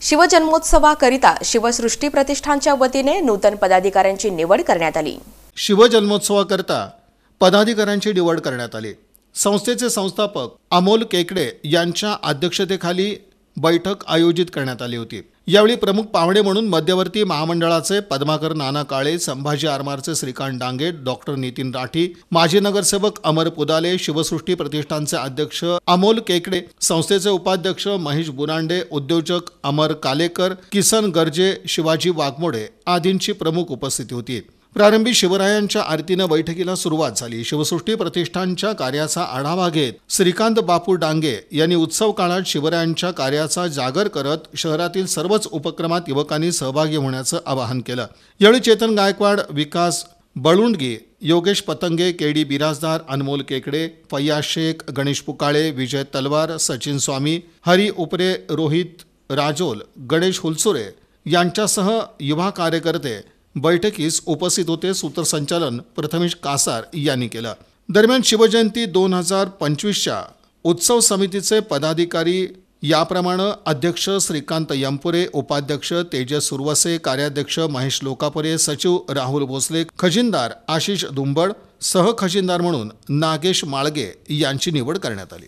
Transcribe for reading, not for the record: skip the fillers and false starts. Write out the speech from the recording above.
शिवजन्मोत्सवाकरिता शिवसृष्टी प्रतिष्ठानच्या वतीने नूतन पदाधिकाऱ्यांची निवड करण्यात आली। शिवजन्मोत्सवाकरिता पदाधिकाऱ्यांची निवड करण्यात आली। संस्थेचे संस्थापक अमोल केकडे यांच्या अध्यक्षतेखाली बैठक आयोजित करण्यात आली होती। यावेळी प्रमुख पाहुणे म्हणून मध्यवर्ती महामंडळाचे पद्माकर नाना काळे, संभाजी आरमारचे श्रीकांत डांगे, डॉक्टर नितीन राठी, माजी नगरसेवक अमर पुदाले, शिवसृष्टी प्रतिष्ठानचे अध्यक्ष अमोल केकडे, संस्थेचे उपाध्यक्ष महेश बुरांडे, उद्योजक अमर कालेकर, किसन गर्जे, शिवाजी वाघमोडे आदींची प्रमुख उपस्थिती होती। प्रारंभी शिवरायांच्या आरतीने बैठकीला सुरुवात झाली। शिवसृष्टी प्रतिष्ठानच्या कार्याचा आढावा घेत श्रीकांत बापू डांगे यांनी उत्सव काळात शिवरायांच्या कार्याचा जागर करत शहरातील सर्वच उपक्रमात युवकांनी सहभागी होण्याचं आवाहन केलं। यावेळी चेतन गायकवाड, विकास बळुंडगी, योगेश पतंगे, केडी बिराजदार, अनमोल केकडे, फैयाज शेख, गणेश पुकाळे, विजय तलवार, सचिन स्वामी, हरी उपरे, रोहित राजोल, गणेश हुलसुरे यांच्यासह युवा कार्यकर्ते बैठकीस उपस्थित होते। सूत्रसंचालन प्रथमेश कासार यांनी केलं। दरम्यान शिवजयंती 2025च्या उत्सव समितीचे पदाधिकारी याप्रमाणे अध्यक्ष श्रीकांत यंपुरे, उपाध्यक्ष तेजस सुरवसे, कार्याध्यक्ष महेश लोकापुरे, सचिव राहुल भोसले, खजिनदार आशिष दुंबड, सहखजिनदार म्हणून नागेश माळगे यांची निवड करण्यात आली।